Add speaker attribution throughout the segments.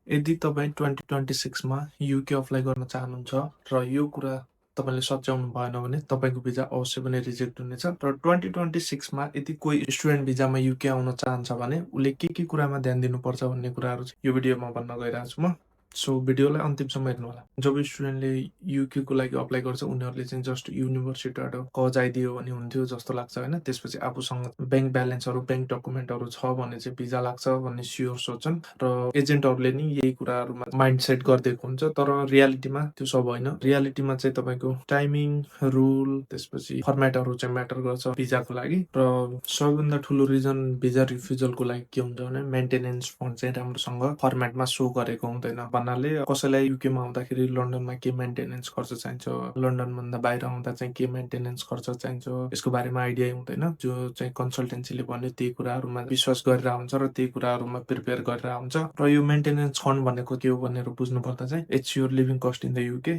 Speaker 1: यदि तपाईँ 2026 मा युके अप्लाई गर्न चाहनुहुन्छ र यो कुरा तपाईँले सच्याउनु भएन भने तपाईँको भिजा अवश्य पनि रिजेक्ट हुनेछ। र 2026 मा यदि कोही स्टुडेन्ट भिजामा युके आउन चाहन्छ भने उसले के कुरामा ध्यान दिनुपर्छ भन्ने कुराहरू चाहिँ यो भिडियोमा भन्न गइरहेको छु म। सो भिडियोलाई अन्तिमसम्म हेर्नु होला। जब स्टुडेन्टले युके को लागि अप्लाई गर्छ उनीहरूले चाहिँ जस्ट युनिभर्सिटीबाट कज आइदियो भने हुन्थ्यो जस्तो लाग्छ होइन। त्यसपछि आफूसँग ब्याङ्क ब्यालेन्सहरू ब्याङ्क डकुमेन्टहरू छ भने चाहिँ भिजा लाग्छ भन्ने स्योर सोच्छन् र एजेन्टहरूले नि यही कुराहरूमा माइन्ड सेट गरिदिएको हुन्छ। तर रियालिटीमा त्यो सब होइन। रियालिटीमा चाहिँ तपाईँको टाइमिङ, रुल, त्यसपछि फर्मेटहरू चाहिँ म्याटर गर्छ भिजाको लागि। र सबैभन्दा ठुलो रिजन भिजा रिफ्युजलको लागि के हुन्छ भने मेन्टेनेन्स फन्ड चाहिँ राम्रोसँग फर्मेटमा सो गरेको हुँदैन। भन्नाले कसैलाई युकेमा आउँदाखेरि लन्डनमा के मेन्टेनेन्स खर्च चाहिन्छ, लन्डनभन्दा बाहिर आउँदा चाहिँ के मेन्टेनेन्स खर्च चाहिन्छ, यसको बारेमा आइडिया हुँदैन। जो चाहिँ कन्सल्टेन्सीले भन्यो त्यही कुराहरूमा विश्वास गरेर हुन्छ र त्यही कुराहरूमा प्रिपेयर गरेर हुन्छ। र यो मेन्टेनेन्स फन्ड भनेको के हो भनेर बुझ्नु पर्दा चाहिँ it's your living cost in the UK.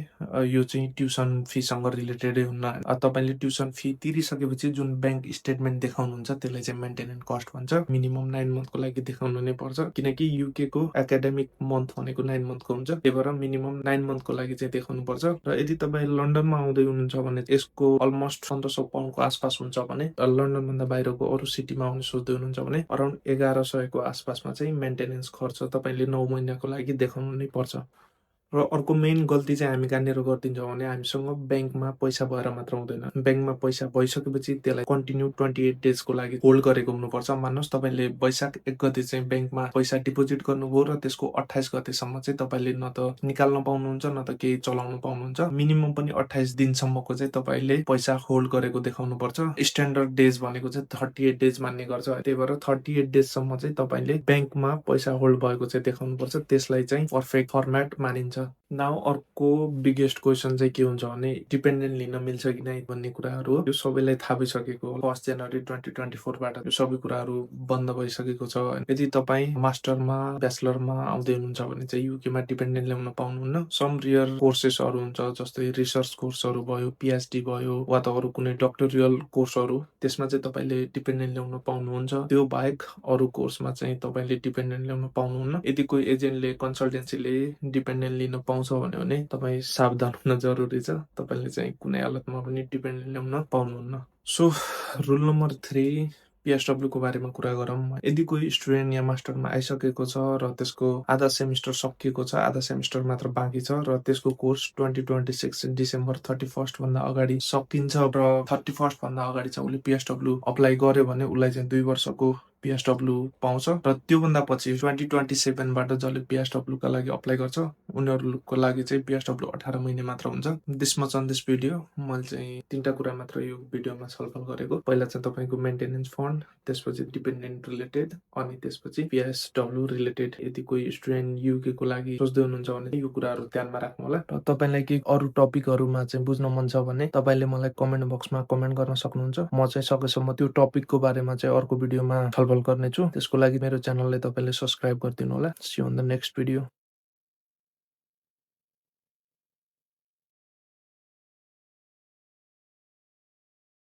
Speaker 1: यो चाहिँ ट्युसन फीसँग रिलेटेडै हुन्न। तपाईँले ट्युसन फी तिरिसकेपछि जुन ब्याङ्क स्टेटमेन्ट देखाउनुहुन्छ त्यसलाई चाहिँ मेन्टेनेन्स कस्ट भन्छ। मिनिमम 9 मन्थको लागि देखाउनु नै पर्छ किनकि युके को एकाडेमिक मन्थ भनेको 9 मन्थको हुन्छ। त्यही भएर मिनिमम 9 मन्थको लागि चाहिँ देखाउनु पर्छ। र यदि तपाईँ लन्डनमा आउँदै हुनुहुन्छ भने यसको अलमोस्ट 1500 पाउन्डको आसपास हुन्छ भने लन्डनभन्दा बाहिरको अरू सिटीमा आउनु सोच्दै हुनुहुन्छ भने अराउन्ड 1100 को आसपासमा चाहिँ मेन्टेनेन्स खर्च तपाईँले 9 महिनाको लागि देखाउनु नै पर्छ। र अर्को मेन गल्ती चाहिँ हामी कहाँनिर गरिदिन्छौँ भने हामीसँग ब्याङ्कमा पैसा भएर मात्र हुँदैन। ब्याङ्कमा पैसा भइसकेपछि त्यसलाई कन्टिन्यू 28 डेजको लागि होल्ड गरेको हुनुपर्छ। मान्नुहोस् तपाईँले वैशाख 1 गते चाहिँ ब्याङ्कमा पैसा डिपोजिट गर्नुभयो र त्यसको 28 गतेसम्म चाहिँ तपाईँले न त निकाल्न पाउनुहुन्छ न त केही चलाउन पाउनुहुन्छ। मिनिमम पनि 28 दिनसम्मको चाहिँ तपाईँले पैसा होल्ड गरेको देखाउनु पर्छ। स्ट्यान्डर्ड डेज भनेको चाहिँ 38 डेज मान्ने गर्छ। त्यही भएर 38 डेजसम्म चाहिँ तपाईँले ब्याङ्कमा पैसा होल्ड भएको चाहिँ देखाउनु पर्छ। त्यसलाई चाहिँ पर्फेक्ट फर्मेट मानिन्छ। नाउ अर्को बिगेस्ट क्वेसन चाहिँ के हुन्छ भने डिपेन्डेन्ट लिन मिल्छ कि नै भन्ने कुराहरू हो। यो सबैलाई थाहा भइसकेको हो। 1 जनवरी 2024 बाट यो सबै कुराहरू बन्द भइसकेको छ। यदि तपाईँ मास्टरमा ब्याचलरमा आउँदै हुनुहुन्छ भने चाहिँ युकेमा डिपेन्डेन्ट ल्याउन पाउनुहुन्न। सम रियर कोर्सेसहरू हुन्छ जस्तै रिसर्च कोर्सहरू भयो, पिएचडी भयो वा त अरू कुनै डक्टोरियल कोर्सहरू, त्यसमा चाहिँ तपाईँले डिपेन्डेन्ट ल्याउन पाउनुहुन्छ। त्यो बाहेक अरू कोर्समा चाहिँ तपाईँले डिपेन्डेन्ट ल्याउन पाउनुहुन्न। यदि कोही एजेन्टले कन्सल्टेन्सीले डिपेन्डेन्ट लिन पाउँछ भने तपाईँ सावधान हुन जरुरी छ। तपाईँले चाहिँ कुनै हालतमा पनि डिपेन्डेन्ट ल्याउन पाउनुहुन्न। सो रुल नम्बर 3 पिएसडब्ल्यू को बारेमा कुरा गरौँ। यदि कोही स्टुडेन्ट यहाँ मास्टरमा आइसकेको छ र त्यसको आधा सेमिस्टर सकिएको छ, आधा सेमिस्टर मात्र बाँकी छ र त्यसको कोर्स 2026 डिसेम्बर 31 भन्दा अगाडि सकिन्छ र 31 भन्दा अगाडि चाहिँ उसले पिएसडब्ल्यू अप्लाई गर्यो भने उसलाई चाहिँ 2 वर्षको पिएसडब्ल्यू पाउँछ। र त्योभन्दा पछि 2027 बाट जसले पिएसडब्ल्यू का लागि अप्लाई गर्छ उनीहरूको लागि चाहिँ पिएसडब्ल्यू 18 महिना मात्र हुन्छ। This much on this video. मैले चाहिँ 3टा कुरा मात्र यो भिडियोमा छलफल गरेको। पहिला चाहिँ तपाईँको मेन्टेनेन्स फन्ड, त्यसपछि डिपेन्डेन्ट रिलेटेड अनि त्यसपछि पिएसडब्ल्यू रिलेटेड। यदि कोही स्टुडेन्ट युके को लागि सोच्दै हुनुहुन्छ भने यो कुराहरू ध्यानमा राख्नु होला। र तपाईँलाई के अरू टपिकहरूमा चाहिँ बुझ्न मन छ भने तपाईँले मलाई कमेन्ट बक्समा कमेन्ट गर्न सक्नुहुन्छ। म चाहिँ सकेसम्म त्यो टपिकको बारेमा चाहिँ अर्को भिडियोमा छलफल गर्नेछु। त्यसको लागि मेरो च्यानललाई तपाईँले सब्स्क्राइब गरिदिनु होला। See you on the next video.